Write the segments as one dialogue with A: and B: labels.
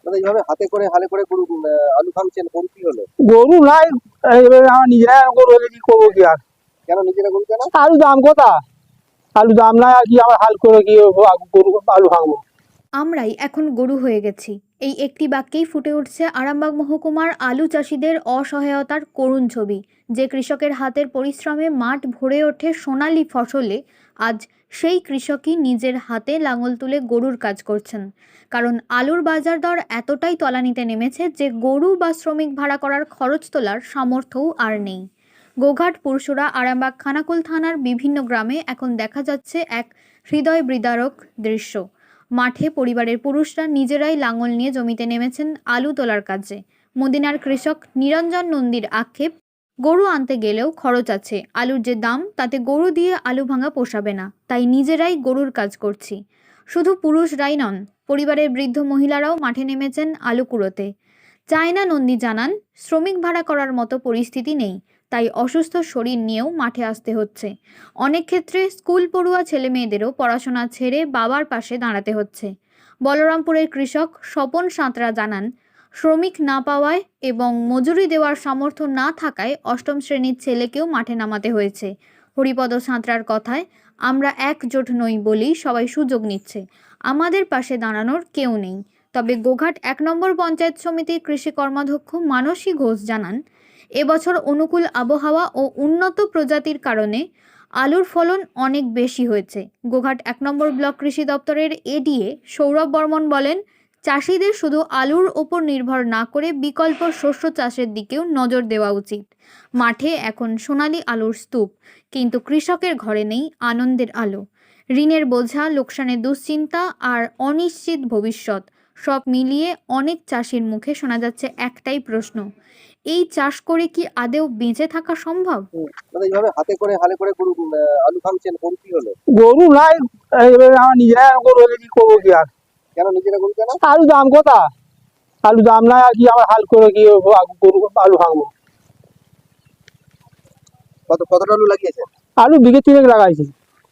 A: দাদা এইভাবে হাতে করে হালে করে গরু আলু ভাঙছেন, গরু কি হলো?
B: গরু নাই, এবার আমার নিজেরা গরু হলে কি করবো কি আর।
A: কেন নিজেরা গরু কেন?
B: আলু দাম কোথা, আলু দাম নাই আর কি আমার হাল করে কি গরু আলু ভাঙবো।
C: আমরাই এখন গরু হয়ে গেছি, এই একটি বাক্যেই ফুটে উঠছে আরামবাগ মহকুমার আলু চাষিদের অসহায়তার করুণ ছবি। যে কৃষকের হাতের পরিশ্রমে মাঠ ভরে ওঠে সোনালী ফসলে, আজ সেই কৃষকই নিজের হাতে লাঙল তুলে গরুর কাজ করছেন। কারণ আলুর বাজার দর এতটাই তলানিতে নেমেছে যে গরু বা শ্রমিক ভাড়া করার খরচ তোলার সামর্থ্যও আর নেই। গোঘাট, পুরসুরা, আরামবাগ, খানাকুল থানার বিভিন্ন গ্রামে এখন দেখা যাচ্ছে এক হৃদয় বিদারক দৃশ্য। মাঠে পরিবারের পুরুষরা নিজেরাই লাঙল নিয়ে জমিতে নেমেছেন আলু তোলার কাজে। মদিনার কৃষক নিরঞ্জন নন্দীর আক্ষেপ, গরু আনতে গেলেও খরচ আছে, আলুর যে দাম তাতে গরু দিয়ে আলু ভাঙা পোষাবে না, তাই নিজেরাই গরুর কাজ করছি। শুধু পুরুষরাই নন, পরিবারের বৃদ্ধ মহিলারাও মাঠে নেমেছেন আলু কুড়োতে। চায়না নন্দী জানান, শ্রমিক ভাড়া করার মতো পরিস্থিতি নেই, তাই অসুস্থ শরীর নিয়েও মাঠে আসতে হচ্ছে। অনেক ক্ষেত্রে স্কুল পড়ুয়া ছেলে মেয়েদেরও পড়াশোনা ছেড়ে বাবার পাশে দাঁড়াতে হচ্ছে। বলরামপুরের কৃষক স্বপন সাঁতরা জানান, শ্রমিক না পাওয়ায় এবং মজুরি দেওয়ার সামর্থ্য না থাকায় অষ্টম শ্রেণীর ছেলেকেও মাঠে নামাতে হয়েছে। হরিপদ সাঁতরার কথায়, আমরা একজোট নই বলেই সবাই সুযোগ নিচ্ছে, আমাদের পাশে দাঁড়ানোর কেউ নেই। তবে গোঘাট ১ নম্বর পঞ্চায়েত সমিতির কৃষি কর্মাধ্যক্ষ মানসী ঘোষ জানান, এবছর অনুকূল আবহাওয়া ও উন্নত প্রজাতির কারণে আলুর ফলন অনেক বেশি হয়েছে। গোঘাট ১ নম্বর ব্লক কৃষি দপ্তরের এডিএ সৌরভ বর্মন বলেন, চাষিদের শুধু আলুর ওপর নির্ভর না করে বিকল্প শস্য চাষের দিকেও নজর দেওয়া উচিত। মাঠে এখন সোনালী আলুর স্তূপ, কিন্তু কৃষকের ঘরে নেই আনন্দের আলো। ঋণের বোঝা, লোকসানের দুশ্চিন্তা আর অনিশ্চিত ভবিষ্যৎ, সব মিলিয়ে অনেক চাষির মুখে শোনা যাচ্ছে একটাই প্রশ্ন, এই চাষ করে কি আদেও বেঁচে থাকা সম্ভব?
A: দাদা এইভাবে হাতে করে হালে করে গরু আলু ভাঙছেন, গরু কি হলো?
B: গরু নাই, এবার আমার নিজেরা গরু হলে কি করবো কি আর।
A: কেন নিজেরা গরু কেন?
B: আলু দাম কোথা, আলু দাম নাই আর কি আমার হাল করে কি গরু আলু ভাঙবো।
A: কতটা আলু লাগিয়েছেন?
B: আলু বিঘে ৩ লাগাইছি।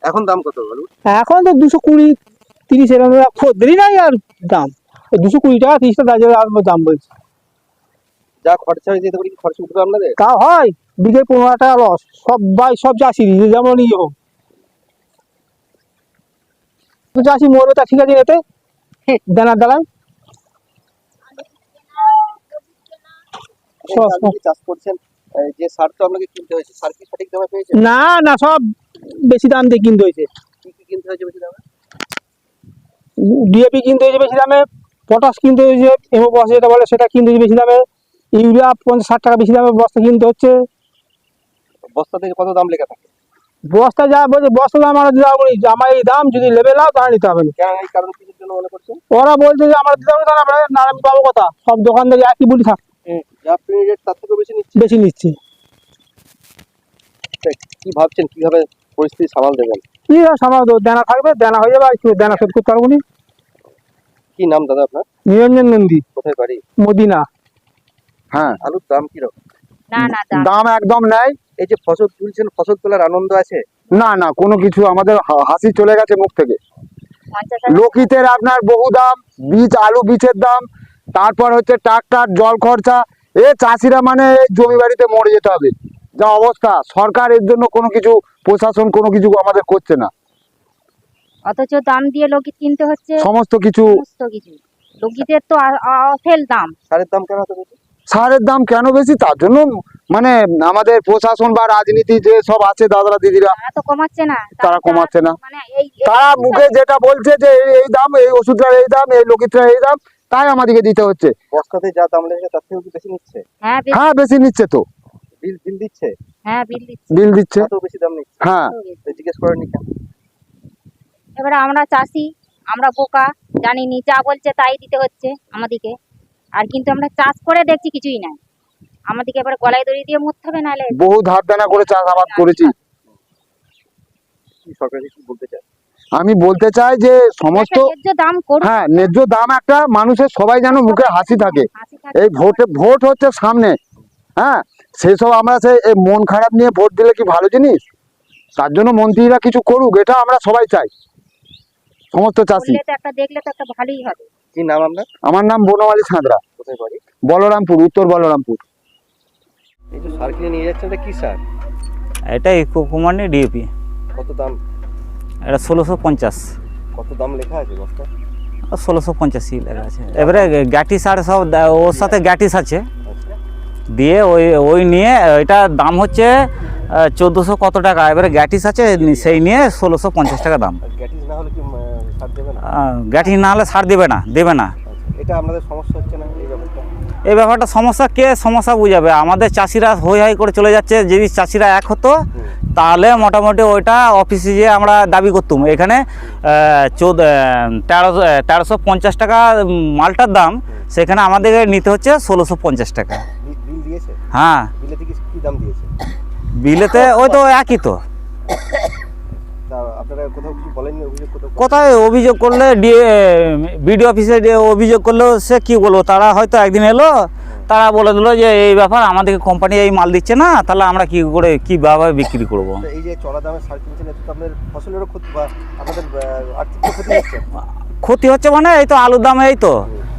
A: এখন দাম কত আলু?
B: এখন তো ২২০-৩০ এরকম খদ্দেরই নাই আর দাম ২২০ টাকা ৩০ টাকা দাম বলছে।
A: যা খরচা হয়েছে এতে করে কি খরচ উঠবে আপনাদের?
B: তা হয়, বিঘে ১৫ টাকা লস, সব চাষি যেমন ইয়ে হোক, চাষি মরবে তা ঠিক আছে, এতে দানার দ্বারা
A: আপনি যে চাষ করছেন, যে সার তো আপনাকে কিনতে হয়েছে, সার কি সঠিক দামে পেয়েছেন?
B: না না, সব বেশি দাম দিয়ে কিনতে হয়েছে।
A: কি কি কিনতে হয়েছে বেশি দামে?
B: ডিএপি কিনতে হয়েছে বেশি দামে, পটাশ কিনতে হয়েছে, এমোপস যেটা বলে সেটা কিনতে হয়েছে বেশি দামে, ইউরিয়া ৫০-৬০ টাকা বেশি দামে বস্তা কিনতে হচ্ছে।
A: বস্তা থেকে কত দাম লেখা থাকে?
B: বস্তা যা বলছে, বস্তা দাম আমরা দিতে পারবো না, আমার এই দাম যদি লেবে নাও তাহলে নিতে হবে না।
A: কেন, এই কারণ কিছুর জন্য মনে করছেন?
B: ওরা বলছে যে আমরা দিতে পারবো না, আমরা না, আমি পাবো কথা, সব দোকানদার একই বলি থাক,
A: যা আপনি রেট তার থেকে বেশি নিচ্ছে।
B: বেশি নিচ্ছে।
A: কি ভাবছেন কিভাবে পরিস্থিতি সামাল দেবেন?
B: কি আর সামাল দেবো, দেনা থাকবে, দেনা হয়ে যাবে, আর কি দেনা শোধ করতে পারবো না।
A: কি নাম দাদা আপনার?
B: নিরঞ্জন নন্দী,
A: কোথায় বাড়ি?
B: মদিনা।
A: হ্যাঁ, আলুর দাম কিরকম?
D: দাম একদম নাই।
A: এই যে ফসল তুলছেন, ফসল তোলার আনন্দ আছে?
D: না না, কোনো কিছু আমাদের হাসি চলে গেছে মুখ থেকে। লোকিতের আপনার বহু দাম, বীজ আলু বীজের দাম, তারপর হচ্ছে ট্রাক্টর, জল খরচা, এ চাষিরা মানে এই জমি বাড়িতে মরে যেতে হবে যা অবস্থা। সরকার এর জন্য কোনো কিছু, প্রশাসন কোনো কিছু আমাদের করছে না।
E: অথচ দাম দিয়ে লোকিত কিনতে হচ্ছে
D: সমস্ত কিছু
E: লোকিতের তো অফেল দাম।
A: সারের দাম কেন এত বেশি?
D: সারের দাম কেন বেশি, তার জন্য মানে আমাদের প্রশাসন বা রাজনীতি যে সব আছে দাদারা দিদিরা,
E: তারা তো কমাচ্ছে না,
D: তারা কমাচ্ছে না।
E: মানে
D: তারা মুখে যেটা বলছে যে এই দাম, এই ওষুধটার এই দাম, এই লোকিতরা এই দাম, তাই আমাদেরকে দিতে হচ্ছে।
A: বস্তাতে যা দাম লেগেছে তার থেকে কি বেশি নিচ্ছে?
D: হ্যাঁ বেশি নিচ্ছে তো,
A: বিল দিচ্ছে?
D: বিল দিচ্ছে,
A: কত বেশি দাম নিচ্ছে?
D: হ্যাঁ।
A: জিজ্ঞেস করেননি কেন?
E: এবারে আমরা চাষি, আমরা বোকা, জানিনি, যা বলছে তাই দিতে হচ্ছে আমাদেরকে। আর কিন্তু আমরা চাষ করে দেখছি কিছুই নাই, আমাদেরকে এবারে গলায় দড়ি দিয়ে মরতে হবে, নাহলে
D: বহু ধার দেনা করে চাষাবাদ করেছি।
A: কি সরকার কিছু বলতে চায়?
D: আমি বলতে চাই যে সমস্ত,
E: ন্যায্য দাম করুন।
D: হ্যাঁ ন্যায্য দাম একটা, মানুষের সবাই যেন মুখে হাসি থাকে। এই ভোট হচ্ছে সামনে, হ্যাঁ, সেসব আমরা এই মন খারাপ নিয়ে ভোট দিলে কি ভালো জিনিস? তার জন্য মন্ত্রীরা কিছু করুক, এটা আমরা সবাই চাই, সমস্ত চাষি।
E: একটা দেখলে তো একটা ভালোই হবে।
A: কি নাম আপনার?
D: আমার নাম বনমালী ছাঁদরা,
A: কোথায় বাড়ি?
D: বলরামপুর, উত্তর বলরামপুর।
A: এই যে সার কিনে নিয়ে যাচ্ছেন, এটা কি সার?
F: এটা ইকো কোম্পানি ডিএপি।
A: কত দাম?
F: এটা 1650।
A: কত দাম লেখা আছে বস্তা?
F: 1650 লেখা আছে। এবারে গ্যাটিস আর সব ওর সাথে গ্যাটিস আছে
A: আচ্ছা,
F: দিয়ে ওই নিয়ে এটা দাম হচ্ছে 1400 কত টাকা। এবারে গ্যাটিস আছে সেই নিয়ে 1650 টাকা দাম।
A: আর গ্যাটিস না হলে কি সার দেবে না?
F: গ্যাটিস না হলে ছাড় দেবে না।
A: আচ্ছা, এটা আপনাদের সমস্যা হচ্ছে না এই ব্যাপারটা?
F: এই ব্যাপারটা সমস্যা কে সমস্যা বুঝাবে? আমাদের চাষিরা হই হাই করে চলে যাচ্ছে। যদি চাষিরা এক হতো তাহলে মোটামুটি ওইটা অফিসে যেয়ে আমরা দাবি করতাম। এখানে 1350 টাকা মালটার দাম, সেখানে আমাদেরকে নিতে হচ্ছে 1650 টাকা।
A: বিল দিয়েছে?
F: হ্যাঁ,
A: বিলে থেকে কি দাম দিয়েছে?
F: বিলেতে ওই তো একই তো।
A: তা আপনারা কোথাও কিছু বলেননি? অভিযোগ
F: কোথায় অভিযোগ করলে বিডিও অফিসে অভিযোগ করলেও সে কি বলবো, তারা হয়তো একদিন এলো, তারা বলে দিল যে এই ব্যাপার, আমাদেরকে কোম্পানি এই মাল দিচ্ছে না, তাহলে আমরা কি করে কীভাবে বিক্রি করব।
A: এই যে চড়া দামে সার কিনছেন, এতে তো আপনাদের ফসলেরও ক্ষতি বা আপনাদের আর্থিক ক্ষতি হচ্ছে।
F: ক্ষতি হচ্ছে মানে এই তো আলুর দাম এই তো,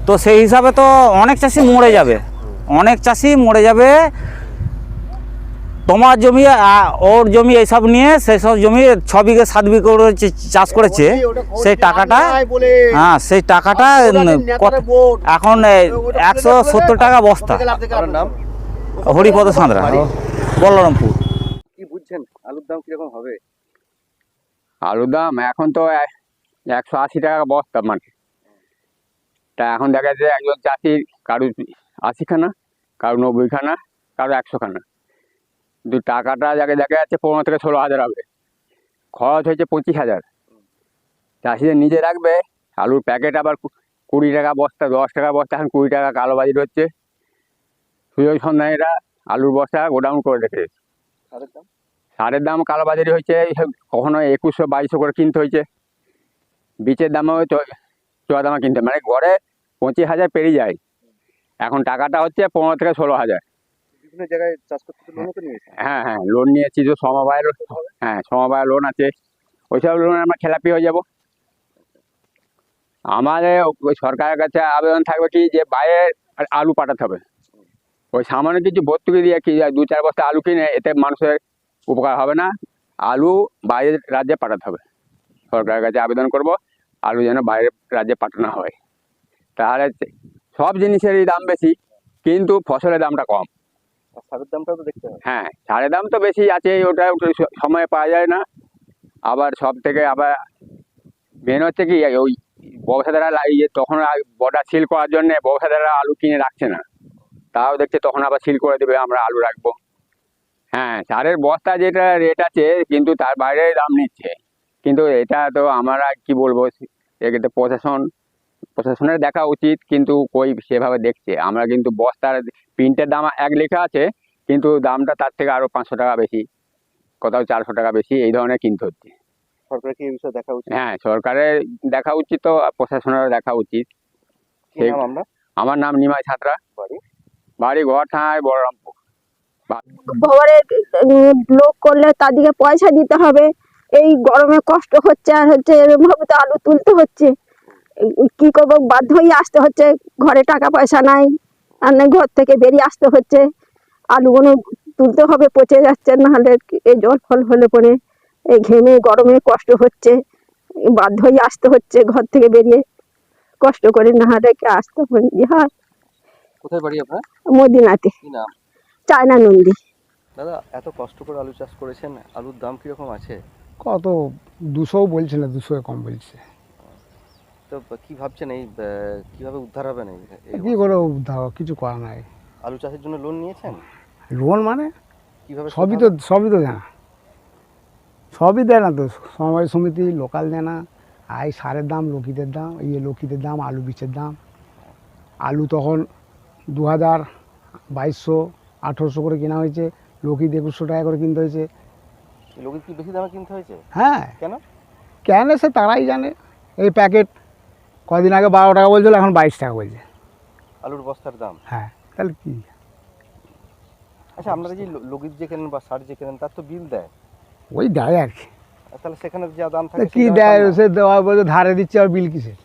F: তো সেই হিসাবে তো অনেক চাষি মরে যাবে, অনেক চাষি মরে যাবে। তোমার জমি ওর জমি এইসব নিয়ে, সেই সব জমি 6 বিঘে 7 বিঘে করে চাষ করেছে, সেই টাকাটা, হ্যাঁ সেই টাকাটা এখন 170 টাকা বস্তা।
A: আপনার নাম?
F: হরিপদ সাঁতরা, বলরামপুর।
A: কি বুঝছেন আলুর দাম কিরকম হবে?
D: আলুর দাম এখন তো 180 টাকা বস্তা মানে। তা এখন দেখা যাচ্ছে একজন চাষির কারো 80 খানা, কারো 90 খানা, কারো 100 খানা। কিন্তু টাকাটা যাকে দেখা যাচ্ছে 15 থেকে 16 হাজার হবে, খরচ হয়েছে 25,000। চাষিদের নিজে রাখবে। আলুর প্যাকেট আবার 20 টাকা বস্তা, 10 টাকা বস্তা, এখন 20 টাকা কালোবাজারি হচ্ছে। সুযোগ সন্ধানীরা আলুর বস্তা গোডাউন করে রেখেছে।
A: সারের দাম?
D: সারের দাম কালোবাজারি হয়েছে, কখনো 2100 2200 করে কিনতে হয়েছে। বীজের দামও চড়া দামে কিনতে, মানে গড়ে 25,000 পেরিয়ে যায়। এখন টাকাটা হচ্ছে 15 থেকে 16,000।
A: বিভিন্ন জায়গায় চাষ করতে লোনও তো নিয়েছে?
D: হ্যাঁ হ্যাঁ, লোন নিয়েছি তো সমবায়ের, হ্যাঁ সমবায় লোন আছে, ওইসব লোনে আমরা খেলাপি হয়ে যাব। আমাদের ওই সরকারের কাছে আবেদন থাকবে কি, যে বাইরে আলু পাঠাতে হবে। ওই সামান্য কিছু ভর্তুকি দিয়ে কি 2-4 বস্তা আলু কিনে এতে মানুষের উপকার হবে না। আলু বাইরের রাজ্যে পাঠাতে হবে। সরকারের কাছে আবেদন করব আলু যেন বাইরের রাজ্যে পাঠানো হয়। তাহলে সব জিনিসেরই দাম বেশি, কিন্তু ফসলের দামটা কম।
A: আর সারের দামটাও তো দেখতে হবে।
D: হ্যাঁ, সারের দাম তো বেশি আছে, ওটা সময়ে পাওয়া যায় না। আবার সব থেকে আবার মেন হচ্ছে কি, ওই ব্যবসাদাররা তখন বর্ডার সিল করার জন্য ব্যবসাদাররা আলু কিনে রাখছে না, তাও দেখছে তখন আবার সিল করে দেবে, আমরা আলু রাখবো। হ্যাঁ, সারের বস্তা যেটা রেট আছে, কিন্তু তার বাইরে দাম নিচ্ছে। কিন্তু এটা তো আমরা কি বলবো, এক্ষেত্রে প্রশাসনের দেখা উচিত, কিন্তু কই সেভাবে দেখছে। আমরা কিন্তু বস্তার প্রিন্টের দাম এক লেখা আছে, কিন্তু দামটা তার থেকে আরো 500 টাকা বেশি, কোথাও 400 টাকা বেশি, এই ধরনের কিনতে হচ্ছে।
A: সরকারের কি এই বিষয়ে দেখা উচিত?
D: হ্যাঁ, সরকারের দেখা উচিত, তো প্রশাসনেরও দেখা উচিত।
A: কি নাম আমরা?
D: আমার নাম নিমাই ছাত্রা,
A: বাড়ি?
D: বাড়ি ঘর থানায় বলরামপুর।
G: ঘরে লোক করলে তাদেরকে পয়সা দিতে হবে। এই গরমে কষ্ট হচ্ছে, আর হচ্ছে এরকম ভাবে তো আলু তুলতে হচ্ছে। কি করবো, বাধ্য হয়ে আসতে হচ্ছে, ঘরে টাকা পয়সা নাই, আর না ঘর থেকে বেরিয়ে আসতে হচ্ছে। আলুগুলো তুলতে হবে, পচে যাচ্ছে, নাহলে এই জল ফল হলে পরে এই ঘেমে গরমে কষ্ট হচ্ছে, বাধ্য হয়ে আসতে হচ্ছে ঘর থেকে বেরিয়ে, কষ্ট করে না হলে কি আসতে হয়।
A: কোথায় বাড়ি আপনার?
G: মদিনাতে,
A: কি নাম?
G: চায়না নন্দী।
A: দাদা, এত কষ্ট করে আলু চাষ করেছেন, আলুর দাম কিরকম আছে?
B: কত 200 বলছে না, 200 কম বলছে।
A: তো কি ভাবছেন, এই কিভাবে উদ্ধার হবেন? এই
B: কি করে উদ্ধার, কিছু করা নাই।
A: আলু চাষের জন্য লোন নিয়েছেন?
B: লোন মানে
A: কিভাবে?
B: সবই তো দেয় না, সবই দেয় না তো, সমবায় সমিতি, লোকাল দেয় না। আর এই সারের দাম, লোকিতের দাম, আলু বীজের দাম। আলু তখন 2000, 2200, 1800 করে কেনা হয়েছে, লোকিত 2100 টাকা করে কিনতে হয়েছে।
A: লোকের কি বেশি দামে কিনতে হয়েছে?
B: হ্যাঁ,
A: কেন?
B: কেন সে তারাই জানে। এই প্যাকেট কদিন আগে 12 টাকা বলছিল, এখন 22 টাকা বলছে
A: আলুর বস্তার দাম?
B: হ্যাঁ, তাহলে কি?
A: আচ্ছা, আপনারা যে লোকিত যে কেনেন বা সার যে কেনেন, তার তো বিল দেয়।
B: ওই দেয় আর কি,
A: তাহলে সেখানে যা দাম থাকে
B: কি দেয়, সে দেওয়া বলছে ধারে দিচ্ছে, আর বিল কিসের?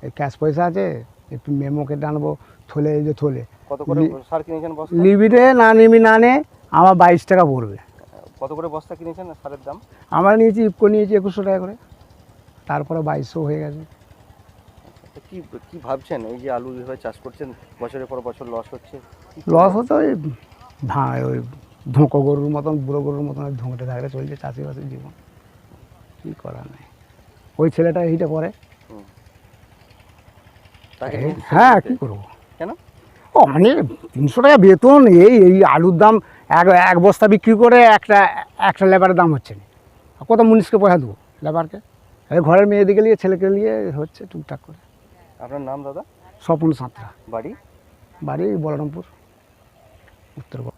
B: এই ক্যাশ পয়সা আছে, একটু মেমো কেটে আনবো, থলে এই যে থলে
A: কত করে সার কিনেছেন বস্তা?
B: লিমিটে না নিবি না নে আমার 22 টাকা পড়বে।
A: কত করে বস্তা কিনেছেন সারের দাম?
B: আমরা নিয়েছি ইফকো নিয়েছি 2100 টাকা করে, তারপরে 2200 হয়ে গেছে।
A: তো কি ভাবছেন এই যে আলু যেভাবে চাষ করছেন বছরের পর বছর লস হচ্ছে?
B: লস হতো ওই ধোঁকো গরুর মতন, বুড়ো গরুর মতন ধোঁকটে থাকলে চলছে চাষিবাসের জীবন, কী করার নেই। ওই ছেলেটা এইটা করে।
A: তাকে
B: হ্যাঁ কী করবো,
A: কেন?
B: ও মানে 300 টাকা বেতন, এই আলুর দাম এক বস্তা বিক্রি করে একটা লেবারের দাম হচ্ছে না, কত মুনিশকে পয়সা দেবো লেবারকে? এই ঘরের মেয়েদিকে নিয়ে ছেলেকে নিয়ে হচ্ছে টুকটাক করে।
A: আপনার নাম দাদা?
B: স্বপন সাঁতরা,
A: বাড়ি
B: বলরামপুর উত্তরবঙ্গ।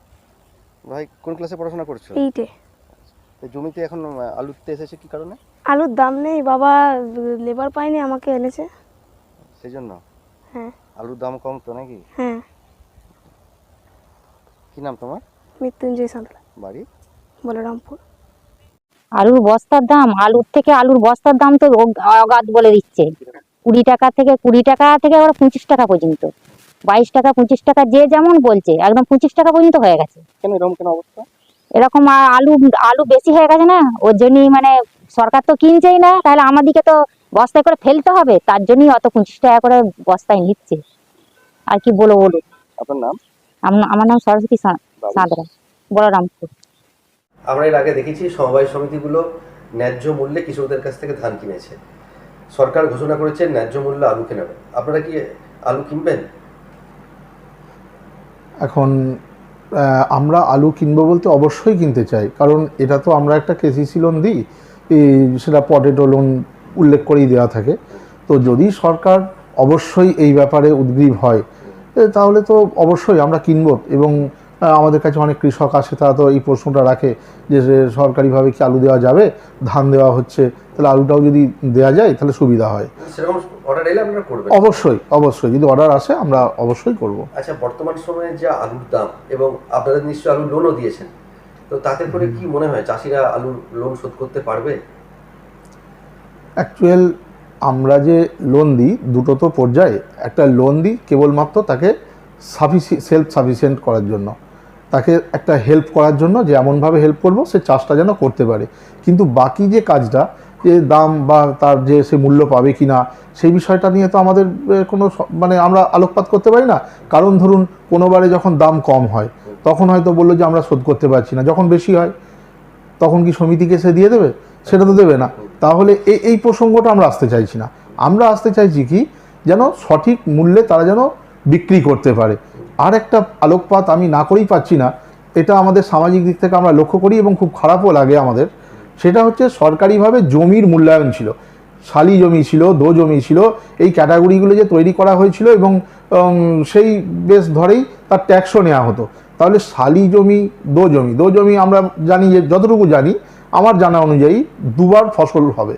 A: ভাই কোন ক্লাসে পড়াশোনা করছো?
G: 8-এ।
A: তো জমিতে এখন আলুতে এসেছে কি কারণে?
G: আলুর দাম নেই, বাবা লেবার পায়নি, আমাকে এনেছে।
A: সেই জন্য?
G: হ্যাঁ।
A: আলুর দাম কম তো নাকি?
G: হ্যাঁ।
A: কি নাম তোমার?
G: মৃত্যুঞ্জয় সাঁতরা,
A: বাড়ি
G: বলরামপুর।
E: আলুর বস্তার দাম, আলুর বস্তার দাম তো অগাধ বলে দিচ্ছে। 20 টাকা থেকে ওরা 25 টাকা পর্যন্ত, 22 টাকা 25 টাকা যে যেমন বলছে, একদম 25 টাকা পর্যন্ত হয়ে গেছে।
A: কেন এরকম কেন অবস্থা?
E: এরকম আলু বেশি হয়ে গেছে না, ওর জন্যই মানে সরকার তো কিনছেই না, তাহলে আমাদেরকে তো বস্তায় করে ফেলতে হবে, তার জন্যই অত 25 টাকা করে বস্তায় নিচ্ছে। আর কি বলবো বলুন।
A: আপনার নাম?
E: আমার নাম সরস্বতী সাঁতরা, বলরামপুর।
A: আমরা এর আগে দেখেছি সমবায় সমিতিগুলো ন্যায্য মূল্যে কৃষকদের কাছ থেকে ধান কিনেছে। সরকার ঘোষণা করেছে ন্যায্য মূল্যে আলু কেনাবে। আপনারা কি আলু কিনবেন?
H: এখন আমরা আলু কিনবো বলতে অবশ্যই কিনতে চাই, কারণ এটা তো আমরা একটা কেসিসি লোন দিই, সেটা পটেটো লোন উল্লেখ করেই দেওয়া থাকে। তো যদি সরকার অবশ্যই এই ব্যাপারে উদ্গ্রীব হয় তাহলে তো অবশ্যই আমরা কিনবো। এবং আমাদের কাছে অনেক কৃষক আসে, তারা তো এই প্রশ্নটা রাখে যে সরকারিভাবে কি আলু দেওয়া যাবে, ধান দেওয়া হচ্ছে, তাহলে আলুটাও যদি দেওয়া যায় তাহলে সুবিধা হয়।
A: সেরকম অর্ডার এলে আপনারা করবেন?
H: অবশ্যই যদি অর্ডার আসে আমরা অবশ্যই করব।
A: আচ্ছা, বর্তমান সময়ে যে আলুর দাম, এবং আপনারা নিশ্চয়ই আলুর লোনও দিয়েছেন, তো তাতে করে কি মনে হয় চাষিরা আলুর লোন শোধ করতে পারবে?
H: অ্যাকচুয়াল আমরা যে লোন দিই দুটো তো পর্যায়ে, একটা লোন দিই কেবলমাত্র তাকে সেলফ সাফিসিয়েন্ট করার জন্য, তাকে একটা হেল্প করার জন্য, যে এমনভাবে হেল্প করব সে চাষটা যেন করতে পারে। কিন্তু বাকি যে কাজটা, যে দাম বা তার যে সে মূল্য পাবে কি না, সেই বিষয়টা নিয়ে তো আমাদের কোনো মানে আমরা আলোকপাত করতে পারি না। কারণ ধরুন কোনোবারে যখন দাম কম হয় তখন হয়তো বললো যে আমরা শোধ করতে পারছি না, যখন বেশি হয় তখন কি সমিতিকে সে দিয়ে দেবে? সেটা তো দেবে না। তাহলে এই প্রসঙ্গটা আমরা আসতে চাইছি না। আমরা আসতে চাইছি কি, যেন সঠিক মূল্যে তারা যেন বিক্রি করতে পারে। আর একটা আলোকপাত আমি না করেই পাচ্ছি না, এটা আমাদের সামাজিক দিক থেকে আমরা লক্ষ্য করি এবং খুব খারাপও লাগে আমাদের। সেটা হচ্ছে সরকারিভাবে জমির মূল্যায়ন ছিল, শালি জমি ছিল, দো জমি ছিল, এই ক্যাটাগরিগুলো যে তৈরি করা হয়েছিল এবং সেই বেশ ধরেই তার ট্যাক্সও নেওয়া হতো। তাহলে শালি জমি, দো জমি আমরা জানি, যে যতটুকু জানি আমার জানা অনুযায়ী দুবার ফসল হবে,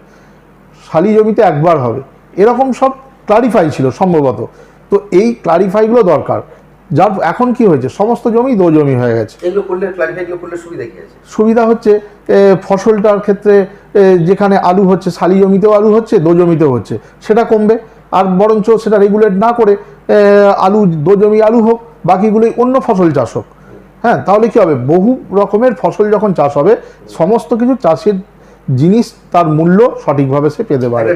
H: শালি জমিতে একবার হবে, এরকম সব ক্লারিফাই ছিল সম্ভবত। তো এই ক্লারিফাইগুলো দরকার। যার এখন কি হয়েছে, সমস্ত জমি দো জমি হয়ে গেছে।
A: এগুলো করলে ক্লারিফাইগুলো করলে সুবিধা কি আছে?
H: সুবিধা হচ্ছে ফসলটার ক্ষেত্রে যেখানে আলু হচ্ছে, শালি জমিতেও আলু হচ্ছে, দো জমিতেও হচ্ছে, সেটা কমবে। আর বরঞ্চ সেটা রেগুলেট না করে আলু দো জমি আলু হোক, বাকিগুলোই অন্য ফসল চাষ হোক। হ্যাঁ, তাহলে কি হবে, বহু রকমের ফসল যখন চাষ হবে, সমস্ত কিছু চাষের জিনিস তার মূল্য সঠিকভাবে সে পেতে পারে,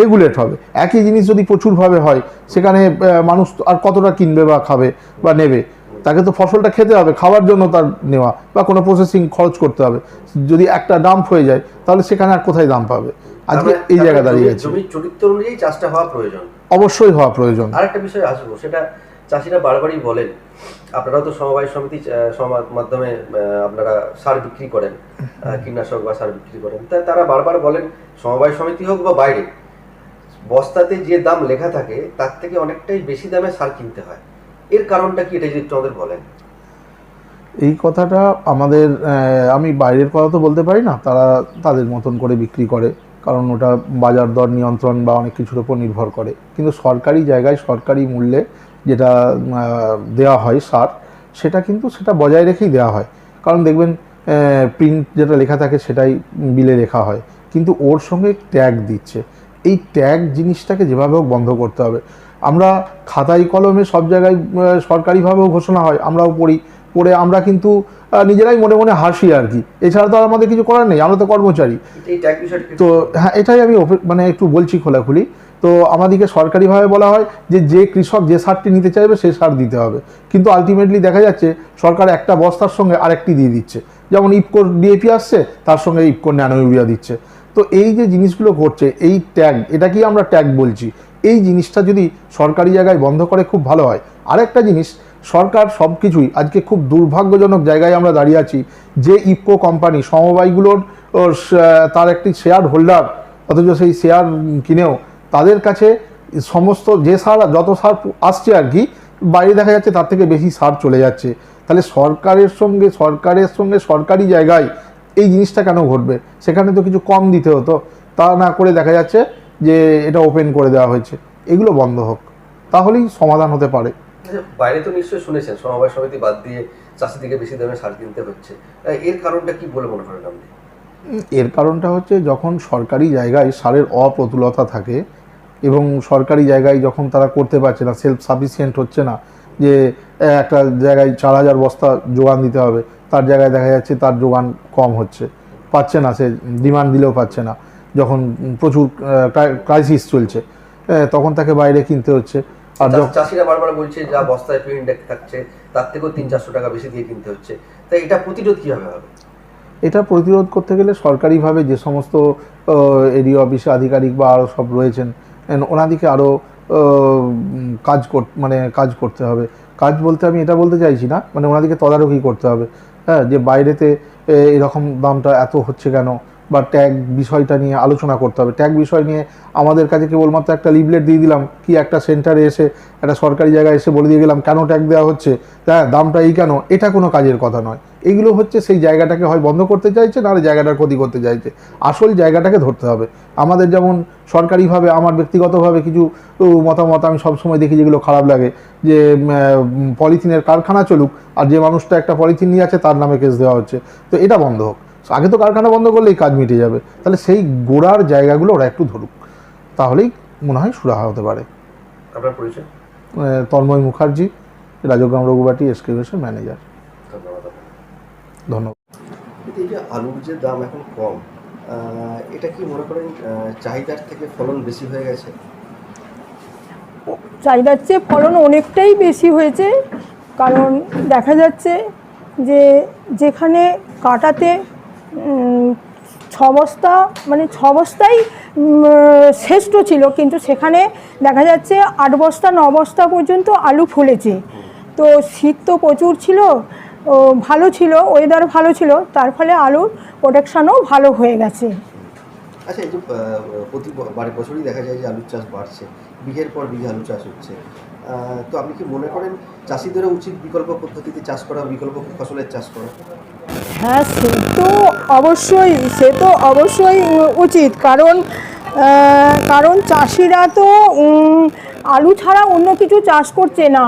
H: রেগুলেট হবে। একই জিনিস যদি প্রচুরভাবে হয়, সেখানে মানুষ আর কতটা কিনবে বা খাবে বা নেবে? তাকে তো ফসলটা খেতে হবে, খাওয়ার জন্য তার নেওয়া, বা কোনো প্রসেসিং খরচ করতে হবে। যদি একটা ডাম্প হয়ে যায় তাহলে সেখানে আর কোথায় দাম পাবে? আজকে এই জায়গা দাঁড়িয়ে আছে।
A: জমির চরিত্র অনুযায়ী চাষটা হওয়া প্রয়োজন,
H: অবশ্যই হওয়া প্রয়োজন।
A: আরেকটা বিষয় আসবো, সেটা চাষিরা বারবারই বলেন, আপনারাও তো সমবায় সমিতি মাধ্যমে আপনারা সার বিক্রি করেন, কীটনাশক বা সার বিক্রি করেন, তারা বারবার বলেন সমবায় সমিতি হোক বা বাইরে, বস্তাতে যে দাম লেখা থাকে তার থেকে অনেকটাই বেশি দামে সার কিনতে হয়। এর কারণটা কি, এটা যদি একটু আমাদের বলেন।
H: এই কথাটা আমাদের, আমি বাইরের কথা তো বলতে পারি না, তারা তাদের মতন করে বিক্রি করে, কারণ ওটা বাজার দর নিয়ন্ত্রণ বা অনেক কিছুর উপর নির্ভর করে। কিন্তু সরকারি জায়গায় সরকারি মূল্যে যেটা দেওয়া হয় সার, সেটা কিন্তু সেটা বজায় রেখেই দেওয়া হয়। কারণ দেখবেন প্রিন্ট যেটা লেখা থাকে সেটাই বিলে লেখা হয়, কিন্তু ওর সঙ্গে ট্যাগ দিচ্ছে। এই ট্যাগ জিনিসটাকে যেভাবে হোক বন্ধ করতে হবে। আমরা খাতায় কলমে সব জায়গায় সরকারিভাবেও ঘোষণা হয়, আমরাও পড়ে আমরা কিন্তু নিজেরাই মনে মনে হাসি আর কি, এছাড়া তো আর আমাদের কিছু করার নেই, আমরা তো কর্মচারী।
A: এই ট্যাগ বিষয়টা
H: তো হ্যাঁ, এটাই আমি মানে একটু বলছি খোলাখুলি। তো আমাদেরকে সরকারিভাবে বলা হয় যে কৃষক যে সারটি নিতে চাইবে সে সার দিতে হবে, কিন্তু আলটিমেটলি দেখা যাচ্ছে সরকার একটা বস্তার সঙ্গে আরেকটি দিয়ে দিচ্ছে, যেমন ইফকোর ডিএপি আসছে তার সঙ্গে ইফকোর ন্যানো ইউরিয়া দিচ্ছে। তো এই যে জিনিসগুলো করছে, এই ট্যাগ, এটা কি আমরা ট্যাগ বলছি, এই জিনিসটা যদি সরকারি জায়গায় বন্ধ করে খুব ভালো হয়। আরেকটা জিনিস, সরকার সব কিছুই আজকে খুব দুর্ভাগ্যজনক জায়গায় আমরা দাঁড়িয়ে আছি, যে ইফকো কোম্পানি সমবায়গুলোর তার একটি শেয়ার হোল্ডার, অথচ সেই শেয়ার কিনেও তাদের কাছে সমস্ত যে সার, যত সার আসছে আর কি, বাইরে দেখা যাচ্ছে তার থেকে বেশি সার চলে যাচ্ছে। তাহলে সরকারের সঙ্গে সরকারি জায়গায় এই জিনিসটা কেন ঘটবে? সেখানে তো কিছু কম দিতে হতো, তা না করে দেখা যাচ্ছে যে এটা ওপেন করে দেওয়া হয়েছে। এগুলো বন্ধ হোক, তাহলেই সমাধান হতে পারে।
A: বাইরে তো নিশ্চয়ই শুনেছেন সমবায় সমিতি বাদ দিয়ে চাষিদিকে বেশি দামে সার কিনতে হচ্ছে, এর কারণটা কি বলে মনে করেন আপনি?
H: এর কারণটা হচ্ছে, যখন সরকারি জায়গায় সারের অপ্রতুলতা থাকে এবং সরকারি জায়গায় যখন তারা করতে পারছে না, সেলফ সাফিসিয়েন্ট হচ্ছে না, যে একটা জায়গায় 4000 বস্তা যোগান দিতে হবে, তার জায়গায় দেখা যাচ্ছে তার যোগান কম হচ্ছে, পাচ্ছে না, সে ডিমান্ড দিলেও পাচ্ছে না, যখন প্রচুর ক্রাইসিস চলছে, তখন তাকে বাইরে কিনতে হচ্ছে। আর
A: চাষিরা বারবার বলছে যা বস্তায় পি ইন্ডেক্স থাকছে তার থেকেও 300-400 টাকা বেশি দিয়ে কিনতে হচ্ছে, তাই এটা প্রতিরোধ কিভাবে হবে?
H: এটা প্রতিরোধ করতে গেলে সরকারিভাবে যে সমস্ত এরিয়া অফিসে আধিকারিক বা আরও সব রয়েছেন, ওনাদিকে আরও কাজ করতে হবে। কাজ বলতে আমি এটা বলতে চাইছি না, মানে ওনাদিকে তদারকি করতে হবে, হ্যাঁ, যে বাইরেতে এরকম দামটা এত হচ্ছে কেন, বা ট্যাগ বিষয়টা নিয়ে আলোচনা করতে হবে। ট্যাগ বিষয় নিয়ে আমাদের কাছে কেবলমাত্র একটা লিফলেট দিয়ে দিলাম, কি একটা সেন্টারে এসে একটা সরকারি জায়গায় এসে বলে দিয়ে গেলাম কেন ট্যাগ দেওয়া হচ্ছে, হ্যাঁ, দামটা এই কেন, এটা কোনো কাজের কথা নয়। এগুলো হচ্ছে সেই জায়গাটাকে হয় বন্ধ করতে চাইছে, নাহলে জায়গাটার ক্ষতি করতে চাইছে। আসল জায়গাটাকে ধরতে হবে। আমাদের যেমন সরকারিভাবে, আমার ব্যক্তিগতভাবে কিছু মতামত আমি সবসময় দেখি যেগুলো খারাপ লাগে, যে পলিথিনের কারখানা চলুক, আর যে মানুষটা একটা পলিথিন নিয়ে আছে তার নামে কেস দেওয়া হচ্ছে। তো এটা বন্ধ হোক। আগে তো কারখানা বন্ধ করলেই কাজ মিটে যাবে। তাহলে সেই গোড়ার জায়গাগুলো ওরা একটু ধরুক, তাহলেই মনে হয় সুরাহা হতে পারে।
A: আপনার পরিচয়?
H: Tanmoy Mukherjee, Rajgram Raghubati excavation manager. ধন্যবাদ।
A: এই যে আলুর যে দাম এখন কম, এটা কি মনে করেন চাহিদার থেকে ফলন বেশি হয়ে গেছে?
I: চাহিদার চেয়ে ফলন অনেকটাই বেশি হয়েছে, কারণ দেখা যাচ্ছে যে যেখানে কাটাতে 6 বস্তা, মানে 6 বস্তাই শ্রেষ্ঠ ছিল, কিন্তু সেখানে দেখা যাচ্ছে 8 বস্তা 9 বস্তা পর্যন্ত আলু ফলেছে। তো শীত তো প্রচুর ছিল, ভালো ছিল, ওয়েদার ভালো ছিল, তার ফলে আলুর প্রোডাকশানও ভালো হয়ে গেছে।
A: আচ্ছা, এই যে বছরই দেখা যায় যে আলুর চাষ বাড়ছে, বিঘের পর বিঘে আলু চাষ হচ্ছে, তো আপনি কি মনে করেন চাষিদেরও উচিত বিকল্প পদ্ধতিতে চাষ করা, বিকল্প ফসলের চাষ করা?
I: হ্যাঁ, সে তো অবশ্যই উচিত, কারণ চাষিরা তো আলু ছাড়া অন্য কিছু চাষ করছে না।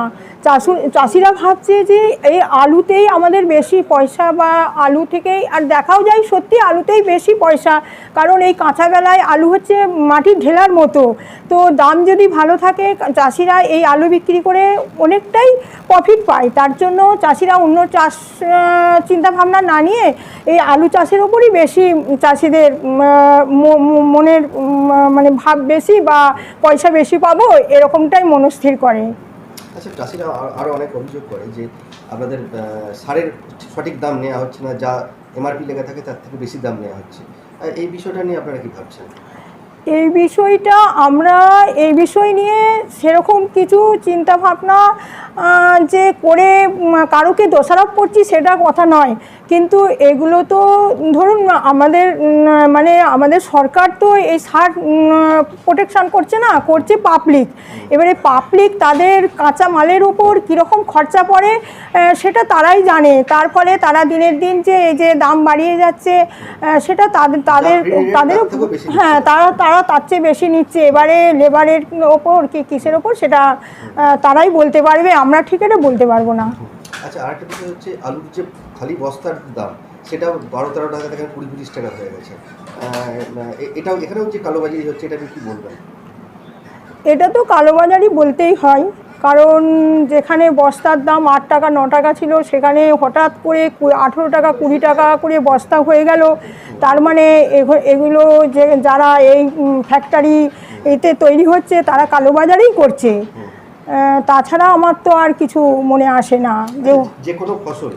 I: চাষিরা ভাবছে যে এই আলুতেই আমাদের বেশি পয়সা, বা আলু থেকেই, আর দেখাও যায় সত্যি আলুতেই বেশি পয়সা, কারণ এই কাঁচাবেলায় আলু হচ্ছে মাটির ঢেলার মতো। তো দাম যদি ভালো থাকে, চাষিরা এই আলু বিক্রি করে অনেকটাই প্রফিট পায়। তার জন্য চাষিরা অন্য চাষ চিন্তাভাবনা না নিয়ে এই আলু চাষের ওপরই বেশি চাষিদের মনের মানে ভাব বেশি, বা পয়সা বেশি পাবো এরকমটাই মনস্থির করে।
A: আচ্ছা, চাষিরা আরও অনেক অভিযোগ করে যে আপনাদের সারের সঠিক দাম নেওয়া হচ্ছে না, যা এমআরপি লেখা থাকে তার থেকে বেশি দাম নেওয়া হচ্ছে। এই বিষয়টা নিয়ে আপনারা কি ভাবছেন?
I: এই বিষয় নিয়ে সেরকম কিছু চিন্তাভাবনা যে করে কারোকে দোষারোপ করছি সেটা কথা নয়, কিন্তু এগুলো তো ধরুন আমাদের সরকার তো এই সার প্রোটেকশান করছে না, করছে পাবলিক। এবারে পাবলিক তাদের কাঁচা মালের উপর কীরকম খরচা পড়ে সেটা তারাই জানে, তার ফলে তারা দিনের দিন যে এই যে দাম বাড়িয়ে যাচ্ছে সেটা তাদের হ্যাঁ, তারা তার চেয়ে বেশি নিচ্ছে। এবারে লেবারের ওপর কি কিসের ওপর সেটা তারাই বলতে পারবে, আমরা ঠিক এটা বলতে পারবো না।
A: আচ্ছা, আরেকটা বিষয় হচ্ছে আলুর যে খালি বস্তার দাম, সেটাও 12-13 টাকা থেকে 20-25 টাকা হয়ে গেছে। এটাও এখানেও যে কালোবাজারি হচ্ছে, এটা আপনি কী বলবেন?
I: এটা তো কালোবাজারি বলতেই হয়, কারণ যেখানে বস্তার দাম 8 টাকা 9 টাকা ছিল, সেখানে হঠাৎ করে 18 টাকা 20 টাকা করে বস্তা হয়ে গেল। তার মানে এগুলো যে যারা এই ফ্যাক্টরি এতে তৈরি হচ্ছে তারা কালোবাজারিই করছে। তাছাড়া আমার তো আর কিছু মনে আসে না।
A: যে কোনো ফসল,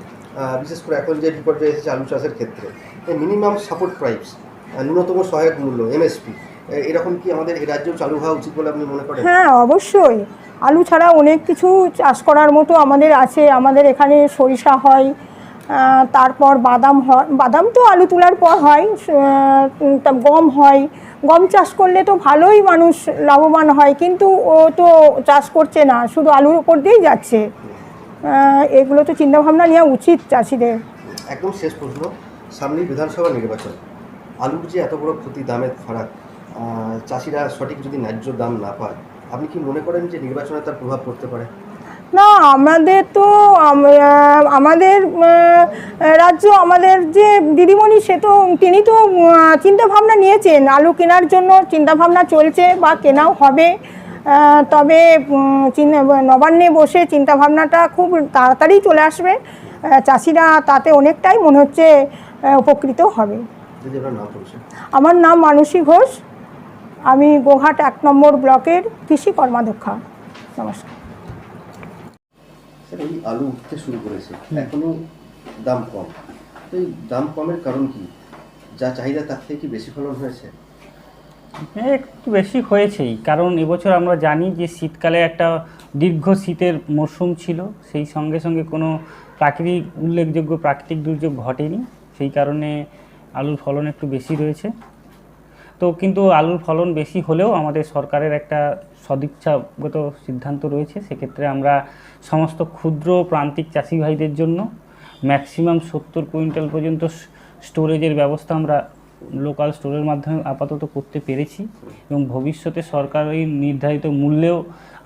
A: বিশেষ করে এখন যে বিপর্যয় এসেছে আলু চাষের ক্ষেত্রে, মিনিমাম সাপোর্ট প্রাইস, ন্যূনতম সহায়ক মূল্য এমএসপি, এরকম কি আমাদের এই রাজ্যেও চালু হওয়া উচিত বলে আপনি মনে করেন?
I: হ্যাঁ, অবশ্যই। আলু ছাড়া অনেক কিছু চাষ করার মতো আমাদের আছে। আমাদের এখানে সরিষা হয়, তারপর বাদাম হয়। বাদাম তো আলু তোলার পর হয়। গম হয়। গম চাষ করলে তো ভালোই মানুষ লাভবান হয়, কিন্তু ও তো চাষ করছে না, শুধু আলুর উপর দিয়েই যাচ্ছে। এগুলো তো চিন্তাভাবনা নেওয়া উচিত চাষিদের।
A: একদম শেষ প্রশ্ন, সামনেই বিধানসভা নির্বাচন, আলুর যে এত বড় ক্ষতি, দামের ফারাক, চাষিরা সঠিক যদি ন্যায্য দাম না পায়, আপনি কি মনে করেন যে নির্বাচনে তার প্রভাব পড়তে পারে?
I: না, আমাদের তো আমাদের রাজ্য, আমাদের যে দিদিমণি, সে তো তিনি তো চিন্তাভাবনা নিয়েছেন, আলু কেনার জন্য চিন্তাভাবনা চলছে বা কেনাও হবে। তবে নবান্নে বসে চিন্তাভাবনাটা খুব তাড়াতাড়ি চলে আসবে। চাষিরা তাতে অনেকটাই মনে হচ্ছে উপকৃত হবে। আমার নাম মানসী ঘোষ, আমি গোঘাট 1 নম্বর ব্লকের কৃষি কর্মাধ্যক্ষা। নমস্কার।
A: এই আলু উঠতে শুরু করেছে, এখনো দাম কম, তো এই দাম কমের কারণ কি? যা চাহিদা তার থেকে কি বেশি ফলন হয়েছে?
F: হ্যাঁ, একটু বেশি হয়েছেই, কারণ এবছর আমরা জানি যে শীতকালে একটা দীর্ঘ শীতের মরশুম ছিল, সেই সঙ্গে সঙ্গে কোনো উল্লেখযোগ্য প্রাকৃতিক দুর্যোগ ঘটেনি, সেই কারণে আলুর ফলন একটু বেশি রয়েছে। তো কিন্তু আলুর ফলন বেশি হলেও আমাদের সরকারের একটা সদিচ্ছাগত সিদ্ধান্ত রয়েছে। সেক্ষেত্রে আমরা সমস্ত ক্ষুদ্র প্রান্তিক চাষি ভাইদের জন্য ম্যাক্সিমাম 70 কুইন্টাল পর্যন্ত স্টোরেজের ব্যবস্থা আমরা লোকাল স্টোরের মাধ্যমে আপাতত করতে পেরেছি, এবং ভবিষ্যতে সরকারি নির্ধারিত মূল্যেও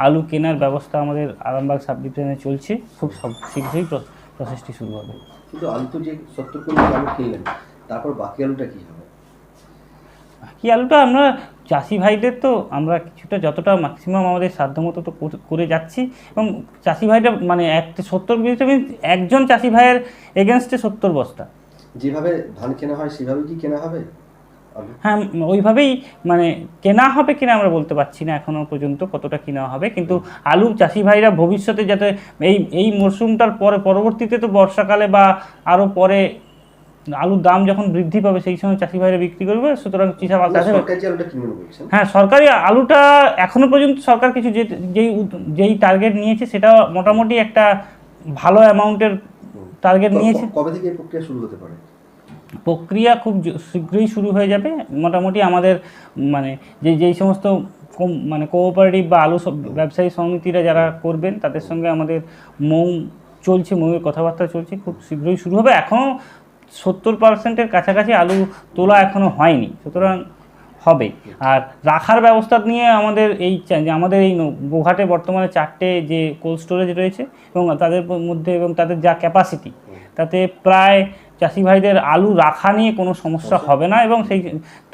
F: আলু কেনার ব্যবস্থা আমাদের আরামবাগ সাব ডিভিশনে চলছে। খুব শীঘ্রই প্রসেসটি শুরু হবে।
A: কিন্তু আলু তো যে 70 কুইন্টাল আলু কিনলেন, তারপর বাকি আলুটা কী হবে?
F: বাকি আলুটা আমরা চাষি ভাইদের তো আমরা কিছুটা যতটা ম্যাক্সিমাম আমাদের সাধ্যমতো তো করে যাচ্ছি, এবং চাষি ভাইটা মানে 70 একজন চাষি ভাইয়ের এগেনস্টে 70 বস্তা
A: যেভাবে ধান কেনা হয় সেভাবেই কি কেনা হবে?
F: হ্যাঁ, ওইভাবেই মানে কেনা হবে কিনা আমরা বলতে পারছি না এখনো পর্যন্ত কতটা কেনা হবে, কিন্তু আলু চাষি ভাইরা ভবিষ্যতে যাতে এই মরশুমটার পরবর্তীতে তো বর্ষাকালে বা আরও পরে আলুর দাম যখন বৃদ্ধি পাবে সেই সময় চাষি ভাইরা বিক্রি করবে, সুতরাং হ্যাঁ, সরকারি আলুটা এখনো পর্যন্ত সরকার কিছু যেই টার্গেট নিয়েছে সেটা মোটামুটি একটা ভালো অ্যামাউন্টের টার্গেট নিয়েছে।
A: কবে থেকে এই প্রক্রিয়া শুরু হতে পারে?
F: প্রক্রিয়া খুব শীঘ্রই শুরু হয়ে যাবে। মোটামুটি আমাদের মানে যেই সমস্ত কোঅপারেটিভ বা আলু ব্যবসায়ী সমিতিরা যারা করবেন তাদের সঙ্গে আমাদের মৌয়ের কথাবার্তা চলছে, খুব শীঘ্রই শুরু হবে। এখনও 70% কাছাকাছি আলু তোলা এখনও হয়নি, সুতরাং হবে। আর রাখার ব্যবস্থা নিয়ে আমাদের এই গোঘাটে বর্তমানে 4টে যে কোল্ড স্টোরেজ রয়েছে, এবং তাদের মধ্যে এবং তাদের যা ক্যাপাসিটি, তাতে প্রায় চাষি ভাইদের আলু রাখা নিয়ে কোনো সমস্যা হবে না, এবং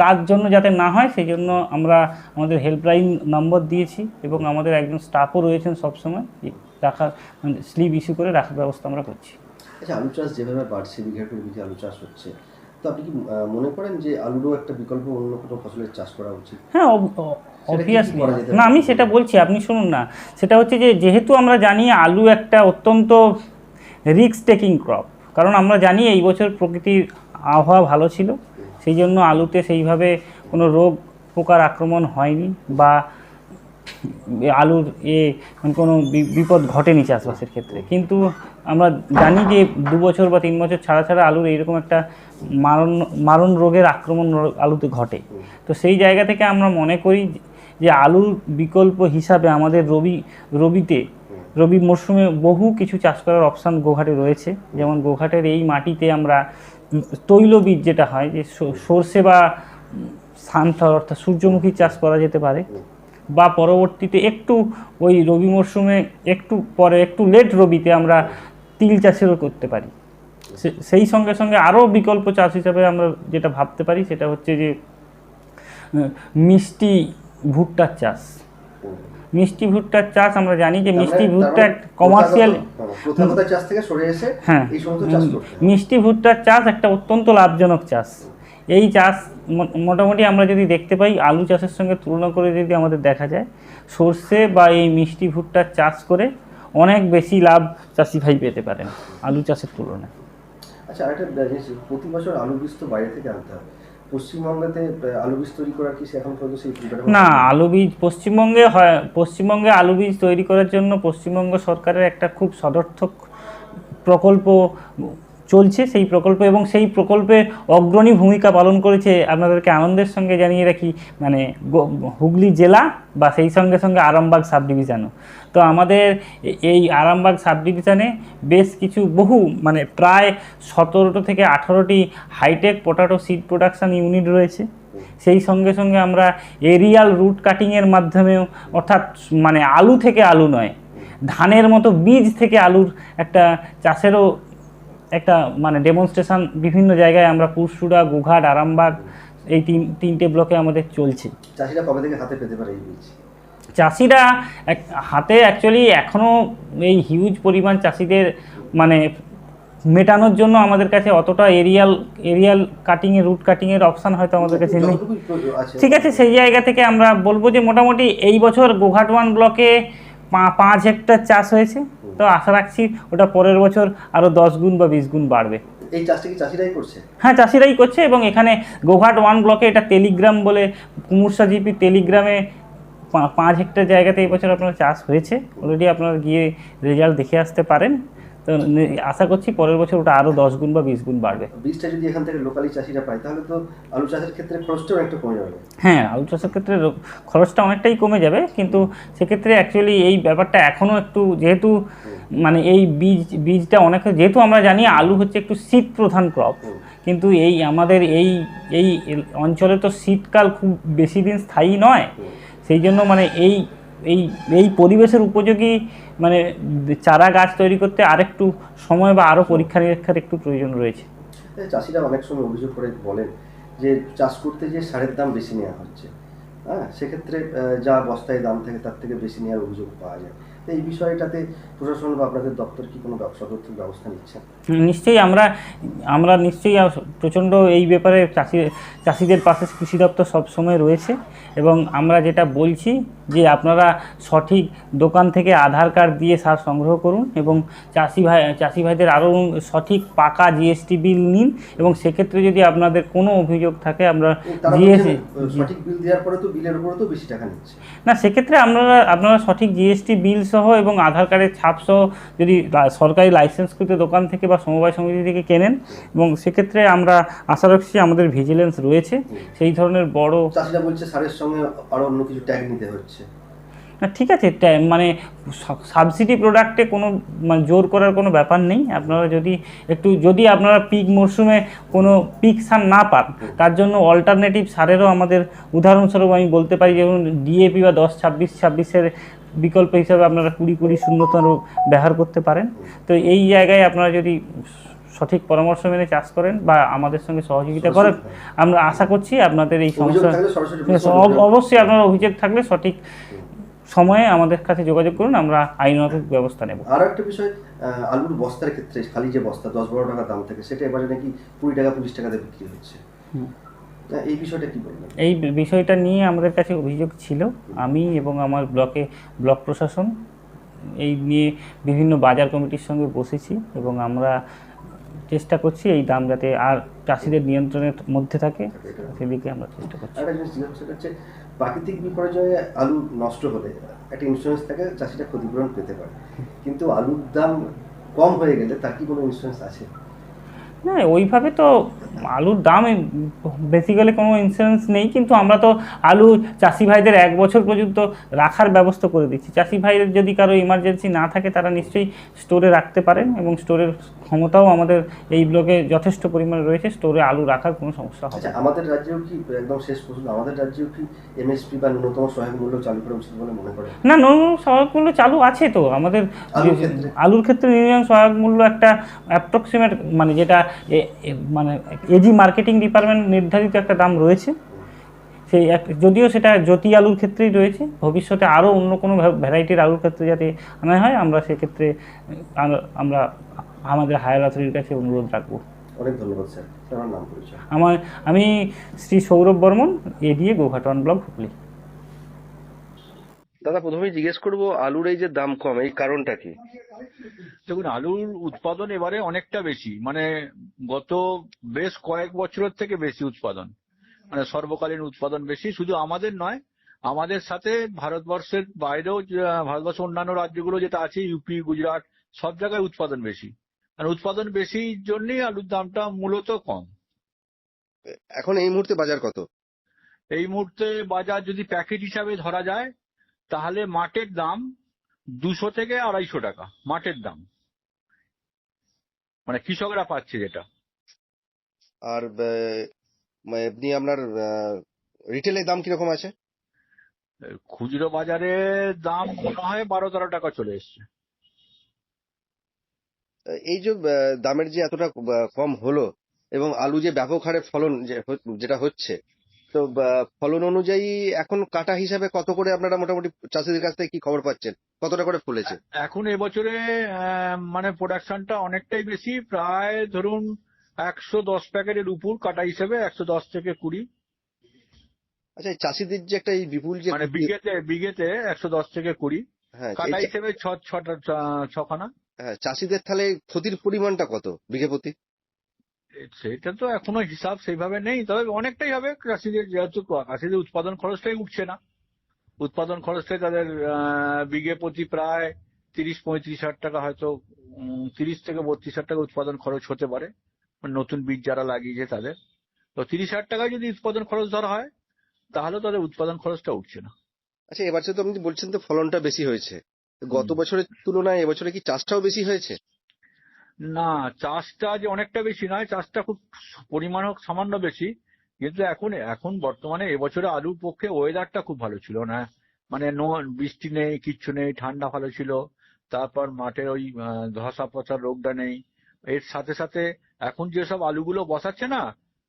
F: তার জন্য যাতে না হয় সেই জন্য আমরা আমাদের হেল্পলাইন নম্বর দিয়েছি, এবং আমাদের একজন স্টাফও রয়েছেন সবসময় রাখার স্লিপ ইস্যু করে রাখার ব্যবস্থা আমরা করছি।
A: আচ্ছা, আলু চাষ যেভাবে বাড়ছে, বিঘার পর বিঘা আলু চাষ হচ্ছে, তো আপনি কি মনে করেন যে আলুরও একটা বিকল্প অন্য কোনো ফসলের চাষ করা উচিত?
F: হ্যাঁ, অবভিয়াসলি। না, আমি সেটা বলছি, আপনি শুনুন না। সেটা হচ্ছে যে যেহেতু আমরা জানি আলু একটা অত্যন্ত রিস্ক টেকিং ক্রপ, কারণ আমরা জানি এই বছর প্রকৃতির আবহাওয়া ভালো ছিল, সেই জন্য আলুতে সেইভাবে কোনো রোগ পোকার আক্রমণ হয়নি বা আলুর কোনো বিপদ ঘটেনি চাষবাসের ক্ষেত্রে। কিন্তু আমরা জানি যে 2 বছর বা 3 বছর ছাড়া ছাড়া আলুর এইরকম একটা মারণ রোগের আক্রমণ আলুতে ঘটে। তো সেই জায়গা থেকে আমরা মনে করি যে আলুর বিকল্প হিসাবে আমাদের রবি মরশুমে বহু কিছু চাষ করার অপশান গোঘাটে রয়েছে। যেমন গোঘাটের এই মাটিতে আমরা তৈলবীজ যেটা হয়, যে সর্ষে বা সানফ্লাওয়ার অর্থাৎ সূর্যমুখী চাষ করা যেতে পারে, বা পরবর্তীতে একটু ওই রবি মরশুমে একটু পরে একটু লেট রবিতে আমরা তিল চাষেরও করতে পারি। সেই সঙ্গে সঙ্গে আরও বিকল্প চাষ হিসাবে আমরা যেটা ভাবতে পারি সেটা হচ্ছে যে মিষ্টি ভুট্টার চাষ। মিষ্টি ভুট্টার চাষ আমরা জানি যে মিষ্টি ভুট্টা কমার্শিয়াল
A: প্রথাগত চাষ থেকে সরে এসে
F: হ্যাঁ
A: এই সমস্ত চাষ করতে হবে।
F: মিষ্টি ভুট্টার চাষ একটা অত্যন্ত লাভজনক চাষ। এই চাষ মোটামুটি আমরা যদি দেখতে পাই আলু চাষের সঙ্গে তুলনা করে যদি আমাদের দেখা যায়, সর্ষে বা এই মিষ্টি ভুট্টার চাষ করে অনেক বেশি লাভ চাষি ভাই পেতে পারেন আলু চাষের তুলনায়।
A: আচ্ছা, আরেকটা জিনিস, প্রতি বছর আলু বীজ তো বাইরে থেকে আনতে হবে। পশ্চিমবঙ্গেতে আলু বীজ তৈরি করার কি এখন পর্যন্ত সেই
F: না, আলু বীজ পশ্চিমবঙ্গে হয়। পশ্চিমবঙ্গে আলু বীজ তৈরি করার জন্য পশ্চিমবঙ্গ সরকারের একটা খুব সদর্থক প্রকল্প চলছে। সেই প্রকল্প এবং সেই প্রকল্পে অগ্রণী ভূমিকা পালন করেছে, আপনাদেরকে আনন্দের সঙ্গে জানিয়ে রাখি, মানে হুগলি জেলা বা সেই সঙ্গে সঙ্গে আরামবাগ সাব ডিভিশনও। তো আমাদের এই আরামবাগ সাব ডিভিশনে বেশ কিছু মানে প্রায় 17 থেকে 18টি hi-tech potato seed production unit রয়েছে। সেই সঙ্গে সঙ্গে আমরা এরিয়াল রুট কাটিংয়ের মাধ্যমেও, অর্থাৎ মানে আলু থেকে আলু নয়, ধানের মতো বীজ থেকে আলুর একটা চাষেরও একটা মানে ডেমনস্ট্রেশন বিভিন্ন জায়গায় আমরা পুরসুরা, গোঘাট, আরামবাগ এই তিনটে ব্লকে আমাদের চলছে।
A: চাষিরা কবে থেকে হাতে পেতে পারে এই বীজ?
F: চাষিরা হাতে অ্যাকচুয়ালি এখনও এই হিউজ পরিমাণ চাষিদের মানে মেটানোর জন্য আমাদের কাছে অতটা এরিয়াল কাটিংয়ের রুট কাটিংয়ের অপশান হয়তো আমাদের কাছে নেই। ঠিক আছে, সেই জায়গা থেকে আমরা বলবো যে মোটামুটি এই বছর গোঘাট 1 ব্লকে 5 হেক্টর চাষ হয়েছে। তো আশা রাখছি ওটা পরের বছর আরও 10 গুণ বা 20 গুণ বাড়বে।
A: এই চাষটা কি চাষিরাই করছে?
F: হ্যাঁ, চাষিরাই করছে। এবং এখানে গোঘাট 1 ব্লকে এটা টেলিগ্রাম বলে কুমুরসা জিপি টেলিগ্রামে 5 হেক্টর জায়গাতে এই বছর আপনার চাষ হয়েছে। অলরেডি আপনারা গিয়ে রেজাল্ট দেখে আসতে পারেন। তো আশা করছি পরের বছর ওটা আরও 10 গুণ বা 20 গুণ বাড়বে।
A: বীজটা যদি এখান থেকে লোকালি চাষিরা পায় তাহলে তো আলু চাষের ক্ষেত্রে খরচটাও একটু কমে যাবে।
F: হ্যাঁ, আলু চাষের ক্ষেত্রে খরচটা অনেকটাই কমে যাবে, কিন্তু সেক্ষেত্রে অ্যাকচুয়ালি এই ব্যাপারটা এখনও একটু, যেহেতু মানে এই বীজটা অনেক, যেহেতু আমরা জানি আলু হচ্ছে একটু শীত প্রধান ক্রপ, কিন্তু এই আমাদের এই অঞ্চলে তো শীতকাল খুব বেশি দিন স্থায়ী নয়। সেই জন্য মানে এই পরিবেশের উপযোগী মানে চারা গাছ তৈরি করতে আরেকটু সময় বা আরও পরীক্ষা নিরীক্ষার একটু প্রয়োজন রয়েছে।
A: চাষিরা অনেক সময় অভিযোগ করে বলেন যে চাষ করতে গিয়ে সারের দাম বেশি নেওয়া হচ্ছে। হ্যাঁ, সেক্ষেত্রে যা বস্তায় দাম থাকে তার থেকে বেশি নেওয়ার অভিযোগ পাওয়া যায়। তো এই বিষয়টাতে প্রশাসন বা আপনাদের দপ্তর কি কোনো সদর্থক ব্যবস্থা নিচ্ছেন?
F: নিশ্চয়ই আমরা নিশ্চয়ই প্রচণ্ড এই ব্যাপারে চাষিদের পাশে কৃষি দপ্তর সবসময় রয়েছে। এবং আমরা যেটা বলছি যে আপনারা সঠিক দোকান থেকে আধার কার্ড দিয়ে সার সংগ্রহ করুন এবং চাষি ভাইদের আরও সঠিক পাকা জিএসটি বিল নিন। এবং সেক্ষেত্রে যদি আপনাদের কোনো অভিযোগ থাকে আমরা
A: সঠিক বিল দেওয়ার পরে তো বিলের উপরে তো বেশি টাকা নিচ্ছে
F: না, সেক্ষেত্রে আপনারা সঠিক জিএসটি বিল সহ এবং আধার কার্ডের ছাপ সহ যদি সরকারি লাইসেন্সকৃত দোকান থেকে বা সমবায় সমিতি থেকে কেনেন, এবং সেক্ষেত্রে আমরা আশা রাখছি আমাদের ভিজিলেন্স রয়েছে সেই ধরনের বড়।
A: চাষিরা বলছে সারের সঙ্গে আরও অন্য কিছু ট্যাগ নিতে হচ্ছে।
F: না, ঠিক আছে, মানে সাবসিডি প্রোডাক্টে কোনো মানে জোর করার কোনো ব্যাপার নেই। আপনারা যদি আপনারা পিক মরশুমে কোনো পিক সার না পান, তার জন্য অল্টারনেটিভ সারেরও আমাদের উদাহরণস্বরূপ আমি বলতে পারি, যেমন ডিএপি বা 10-26-26-এর বিকল্প হিসাবে আপনারা 20-20-0 ব্যবহার করতে পারেন। তো এই জায়গায় আপনারা যদি সঠিক পরামর্শ মেনে চাষ করেন বা আমাদের সঙ্গে সহযোগিতা করেন, আমরা আশা করছি আপনাদের এই সমস্যা, অবশ্যই আপনার অভিযোগ থাকলে সঠিক সময়ে আমাদের কাছে যোগাযোগ করুন, আমরা আইনত ব্যবস্থা নেব।
A: আর একটা বিষয়, আলুর বস্তার ক্ষেত্রে খালি যে বস্তা 10-12 টাকা দাম থাকে, সেটা এবারে নাকি 20 টাকা 25 টাকাতে বিক্রি হচ্ছে। এই বিষয়টা কি বলবেন?
F: এই বিষয়টা নিয়ে আমাদের কাছে অভিযোগ ছিল। আমি এবং আমার ব্লক প্রশাসন এই নিয়ে বিভিন্ন বাজার কমিটির সঙ্গে বসেছি এবং আমরা চেষ্টা করছি এই দাম যাতে আর চাষিদের নিয়ন্ত্রণের মধ্যে থাকে, সেদিকে আমরা চেষ্টা করছি।
A: একটা জিনিস সেটা হচ্ছে প্রাকৃতিক বিপর্যয়ে আলু নষ্ট হলে একটা ইন্স্যুরেন্স থাকে, চাষিরা ক্ষতিপূরণ পেতে পারে, কিন্তু আলুর দাম কম হয়ে গেলে তার কি কোনো ইন্স্যুরেন্স আছে?
F: না ওইভাবে তো আলুর দাম বেসিক্যালি কোনো ইন্স্যুরেন্স নেই, কিন্তু আমরা তো আলু চাষি ভাইদের 1 বছর পর্যন্ত রাখার ব্যবস্থা করে দিচ্ছি। চাষি ভাইদের যদি কারো ইমার্জেন্সি না থাকে তারা নিশ্চয়ই স্টোরে রাখতে পারেন, এবং স্টোরের ক্ষমতাও আমাদের এই ব্লকে যথেষ্ট পরিমাণে রয়েছে, স্টোরে আলু রাখার কোনো সমস্যা হবে
A: আচ্ছা,
F: না।
A: আমাদের রাজ্যেও কি, একদম শেষ প্রশ্ন, আমাদের রাজ্যেও কি এমএসপি বা ন্যূনতম সহায়ক মূল্য চালু করা উচিত বলে মনে করেন?
F: না, ন্যূনতম সহায়ক মূল্য চালু আছে তো আমাদের।
A: আলুর ক্ষেত্রে?
F: আলুর ক্ষেত্রে ন্যূনতম সহায়ক মূল্য একটা অ্যাপ্রক্সিমেট, মানে যেটা মানে এজি মার্কেটিং ডিপার্টমেন্ট নির্ধারিত একটা দাম রয়েছে। সেই যদিও সেটা জ্যোতি আলুর ক্ষেত্রেই রয়েছে, ভবিষ্যতে আরও অন্য কোনো ভ্যারাইটির আলুর ক্ষেত্রে যাতে আনা হয় আমরা সেক্ষেত্রে আমরা আমাদের হায়ার অথরিটির কাছে অনুরোধ রাখবো।
A: অনেক ধন্যবাদ স্যার। আমার নাম পরিচয়?
F: আমি শ্রী সৌরভ বর্মন, এডিএ গোঘাট 1 ব্লক, হুগলি।
A: দাদা, প্রথমেই জিজ্ঞেস করবো, আলুর এই যে দাম কম, এই কারণটা কি?
J: দেখুন, আলুর উৎপাদন এবারে অনেকটা বেশি, মানে গত বেশ কয়েক বছরের থেকে বেশি উৎপাদন, মানে সর্বকালীন উৎপাদন বেশি। শুধু আমাদের নয়, আমাদের সাথে ভারতবর্ষের বাইরেও ভারতবর্ষের অন্যান্য রাজ্যগুলো যেটা আছে, ইউপি, গুজরাট, সব জায়গায় উৎপাদন বেশি। আর উৎপাদন বেশির জন্যই আলুর দামটা মূলত কম।
A: এখন এই মুহূর্তে বাজার কত?
J: এই মুহূর্তে বাজার যদি প্যাকেট হিসাবে ধরা যায় তাহলে মাঠের দাম 200 থেকে 250 টাকা মাঠের দাম, মানে কৃষকরা পাচ্ছে যেটা।
A: আর এমনি আপনার রিটেলের দাম কিরকম আছে?
J: খুচরো বাজারে দাম মনে হয় 12-13 টাকা চলে এসছে।
A: এই যে দামের যে এতটা কম হলো, এবং আলু যে ব্যাপক হারে ফলন যেটা হচ্ছে, তো ফলন অনুযায়ী এখন কাটা হিসাবে কত করে আপনারা মোটামুটি চাষিদের কাছ থেকে কি খবর পাচ্ছেন, কতটা করে ফলেছে?
J: এখন এবছরে মানে প্রোডাকশনটা অনেকটাই বেশি, প্রায় ধরুন 110 প্যাকেটের উপর কাটা হিসেবে 110 থেকে 20।
A: আচ্ছা, এই চাষিদের যে একটা এই বিপুল যে
J: মানে বিঘেতে 110 থেকে 20
A: হ্যাঁ
J: কাটা হিসেবে ছখানা।
A: হ্যাঁ, চাষিদের তাহলে ক্ষতির পরিমাণটা কত বিঘে প্রতি?
J: সেটা তো এখনো হিসাব সেইভাবে নেই, তবে অনেকটাই হবে চাষিদের, যেহেতু চাষিদের উৎপাদন খরচটাই উঠছে না। উৎপাদন খরচটাই তাদের বিঘে প্রতি প্রায় 30-35 হাজার টাকা, হয়তো 30 থেকে 32 হাজার টাকা উৎপাদন খরচ হতে পারে, মানে নতুন বীজ যারা লাগিয়েছে তাদের। তো 30 হাজার টাকায় যদি উৎপাদন খরচ ধরা হয় তাহলে তাদের উৎপাদন খরচটা উঠছে না।
A: আচ্ছা, এবার তো আপনি বলছেন তো ফলনটা বেশি হয়েছে, গত বছরের তুলনায় এবছরে কি চাষটাও বেশি হয়েছে?
J: না, চাষটা যে অনেকটা বেশি নয়, চাষটা খুব পরিমাণ সামান্য বেশি, কিন্তু এখন বর্তমানে এবছরে আলুর পক্ষে ওয়েদারটা খুব ভালো ছিল না, মানে বৃষ্টি নেই, কিচ্ছু নেই, ঠান্ডা ভালো ছিল। তারপর মাঠের ওই ধসা পচা রোগটা নেই। এর সাথে সাথে এখন যেসব আলুগুলো বসাচ্ছে না,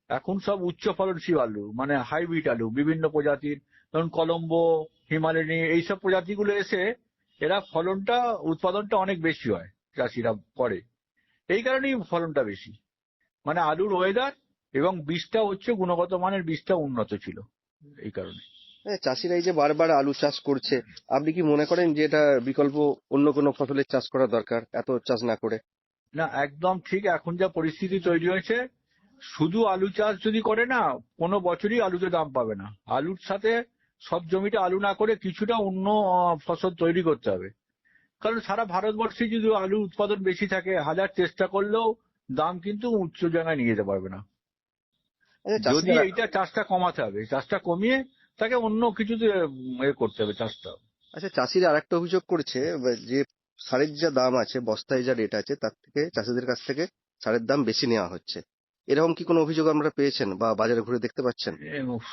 J: এখন সব উচ্চ ফলনশীল আলু, মানে হাইব্রিড আলু বিভিন্ন প্রজাতির, ধরুন কলম্বো, হিমালয়ানি, এইসব প্রজাতিগুলো এসে এরা উৎপাদনটা অনেক বেশি হয়, চাষিরা করে। এই কারণেই ফলনটা বেশি, মানে আলুর ওয়েদার এবং বীজটা হচ্ছে গুণগত মানের, বীজটা উন্নত ছিল এই কারণে।
A: হ্যাঁ, চাষিরা এই যে বারবার আলু চাষ করছে, আপনি কি মনে করেন যে এটা বিকল্প অন্য কোনো ফসলের চাষ করা দরকার, এত চাষ না করে?
J: না, একদম ঠিক। এখন যা পরিস্থিতি তৈরি হয়েছে, শুধু আলু চাষ যদি করে না, কোনো বছরই আলুতে দাম পাবে না। আলুর সাথে সব জমিটা আলু না করে কিছুটা অন্য ফসল তৈরি করতে হবে, কারণ সারা ভারতবর্ষে যদি আলুর উৎপাদন বেশি থাকে, হাজার চেষ্টা করলেও দাম কিন্তু উচ্চ জায়গায় নিয়ে যেতে পারবে না।
A: আচ্ছা,
J: যদি এইটা চাষটা কমাতে হবে, চাষটা কমিয়ে তাকে অন্য কিছুতে করতে হবে চাষটা।
A: আচ্ছা, চাষিরা আরেকটা অভিযোগ করছে, যে সারের যা দাম আছে, বস্তায় যা রেট আছে, তার থেকে চাষিদের কাছ থেকে সারের দাম বেশি নেওয়া হচ্ছে। এরকম কি কোনো অভিযোগ আপনারা পেয়েছেন বা বাজারে ঘুরে দেখতে পাচ্ছেন?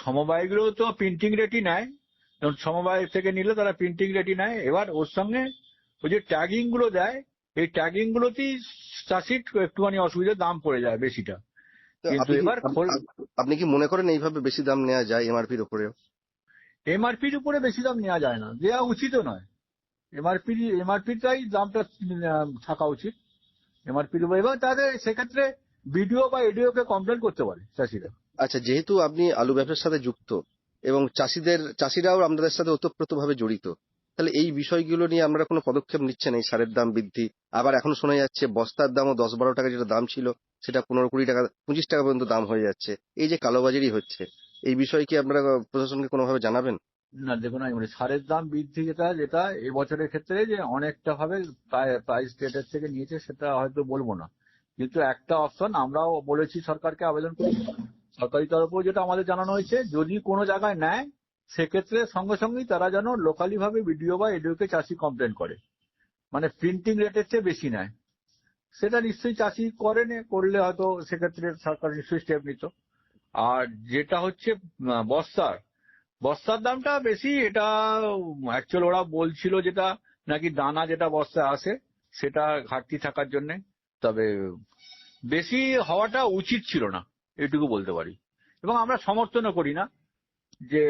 J: সমবায়গুলো তো প্রিন্টিং রেটই নেয়, সমবায় থেকে নিলে তারা প্রিন্টিং রেটই নেয়। এবার ওর সঙ্গে ওই যে ট্যাগিং গুলো দেয়, এই ট্যাগিং গুলোতেই চাষির একটুখানি অসুবিধা, দাম পড়ে যায় বেশিটা।
A: তো
J: কিন্তু এবার
A: আপনি কি মনে করেন এইভাবে বেশি দাম নেওয়া যায় এমআরপির উপরেও?
J: এমআরপির উপরে বেশি দাম নেওয়া যায় না, দেওয়া উচিতও নয়। এমআরপিটাই দামটা থাকা উচিত এমআরপির উপরে। এবার তাদের সেক্ষেত্রে বিডিও বা এডিও কে কমপ্লেন করতে পারে চাষিরা।
A: আচ্ছা, যেহেতু আপনি আলু ব্যবসার সাথে যুক্ত এবং চাষিরাও আপনাদের সাথে ওতপ্রোতভাবে জড়িত, তাহলে এই বিষয়গুলো নিয়ে আপনারা কোনো পদক্ষেপ নিচ্ছেন? এই সারের দাম বৃদ্ধি, আবার এখন শোনা যাচ্ছে বস্তার দামও 10-12 টাকা যেটা দাম ছিল সেটা 15-20 টাকা, 25 টাকা পর্যন্ত দাম হয়ে যাচ্ছে। এই যে কালোবাজারি হচ্ছে, এই বিষয়ে কি আপনারা প্রশাসনকে কোনোভাবে জানাবেন?
J: না, দেখুন, মানে সারের দাম বৃদ্ধি যেটা এবছরের ক্ষেত্রে যে অনেকটা ভাবে প্রাইস রেটের থেকে নিয়েছে সেটা হয়তো বলবো না, কিন্তু একটা অপশন আমরাও বলেছি সরকারকে আবেদন করি, সরকারি তরফেও যেটা আমাদের জানানো হয়েছে, যদি কোনো জায়গায় নেয় সেক্ষেত্রে সঙ্গে সঙ্গেই তারা যেন লোকালি ভাবে বিডিও বা এডিওকে চাষি কমপ্লেন করে, মানে প্রিন্টিং রেটের চেয়ে বেশি নেয়। সেটা নিশ্চয়ই চাষি করেন, করলে হয়তো সেক্ষেত্রে সরকার নিশ্চয়ই স্টেপ নিত। আর যেটা হচ্ছে বস্তার দামটা বেশি, এটা অ্যাকচুয়াল ওরা বলছিল যেটা নাকি দানা যেটা বস্তায় আসে সেটা ঘাটতি থাকার জন্য, তবে বেশি হওয়াটা উচিত ছিল না, এটুকু বলতে পারি। এবং আমরা সমর্থনও করি না যে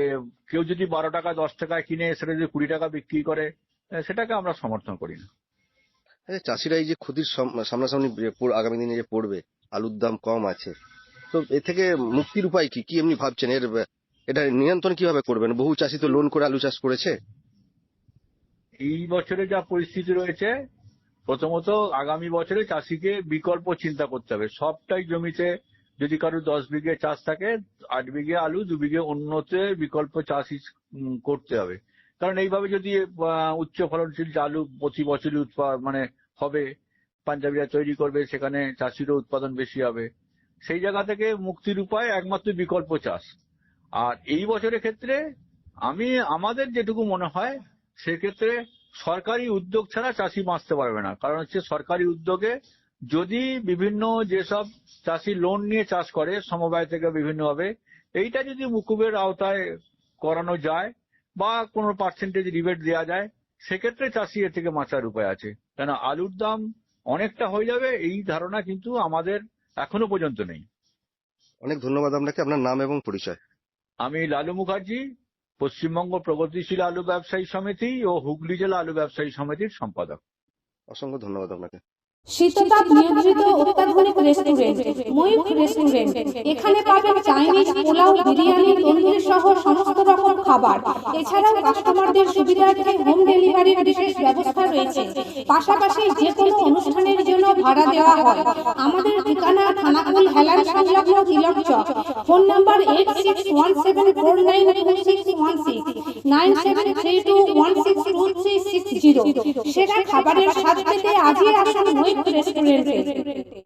J: কেউ যদি 12 টাকা 10 টাকায় কিনে সেটা যদি 20 টাকা বিক্রি করে, সেটাকে আমরা সমর্থন করি না।
A: চাষিরা এই যে ক্ষতির সামনাসামনি আগামী দিনে যে পড়বে, আলুর দাম কম আছে, তো এ থেকে মুক্তির উপায় কি এমনি ভাবছেন? এটা নিয়ন্ত্রণ কিভাবে করবেন? বহু চাষি তো লোন করে আলু চাষ করেছে।
J: এই বছরে যা পরিস্থিতি রয়েছে, প্রথমত আগামী বছরে চাষিকে বিকল্প চিন্তা করতে হবে। সবটাই জমিতে যদি কারো 10 বিঘে চাষ থাকে, 8 বিঘে আলু, 2 বিঘে অন্যতে বিকল্প চাষ করতে হবে। কারণ এইভাবে যদি উচ্চ ফলনশীল আলু প্রতি বছরই মানে হবে, পাঞ্জাবিরা তৈরি করবে, সেখানে চাষিরও উৎপাদন বেশি হবে। সেই জায়গা থেকে মুক্তির উপায় একমাত্র বিকল্প চাষ। আর এই বছরের ক্ষেত্রে আমাদের যেটুকু মনে হয়, সেক্ষেত্রে সরকারি উদ্যোগ ছাড়া চাষি বাঁচতে পারবে না। কারণ হচ্ছে সরকারি উদ্যোগে যদি বিভিন্ন যেসব চাষি লোন নিয়ে চাষ করে সমবায় থেকে বিভিন্নভাবে, এইটা যদি মুকুবের আওতায় করানো যায় বা কোনো পার্সেন্টেজ রিবেট দেওয়া যায়, সেক্ষেত্রে চাষি এর থেকে বাঁচার উপায় আছে। কেন আলুর দাম অনেকটা হয়ে যাবে এই ধারণা কিন্তু আমাদের এখনো পর্যন্ত নেই।
A: অনেক ধন্যবাদ আপনাকে। আপনার নাম এবং পরিচয়?
J: আমি লালু মুখার্জি, পশ্চিমবঙ্গ প্রগতিশীল আলু ব্যবসায়ী সমিতি ও হুগলি জেলা আলু ব্যবসায়ী সমিতির সম্পাদক।
A: অসংখ্য ধন্যবাদ আপনাকে।
K: শীততাপ নিয়ন্ত্রিত অত্যাধুনিক রেস্টুরেন্ট ময়ূখ রেস্টুরেন্ট। এখানে পাবেন চাইনিজ, পোলাও, বিরিয়ানি, তন্দুরি সহ সমস্ত রকম খাবার। এছাড়াও কাস্টমারদের সুবিধার্থে হোম ডেলিভারির বিশেষ ব্যবস্থা রয়েছে। পাশাপাশি যে কোনো অনুষ্ঠানের জন্য ভাড়া দেওয়া হয়। আমাদের ঠিকানা খানাকুল হেলান সংলগ্ন তিলক চক। Phone number 8617492616, 9732162360। সেরা খাবারের স্বাদ পেতে আজই আসুন ময়ূখ রেস্টুরেন্টে।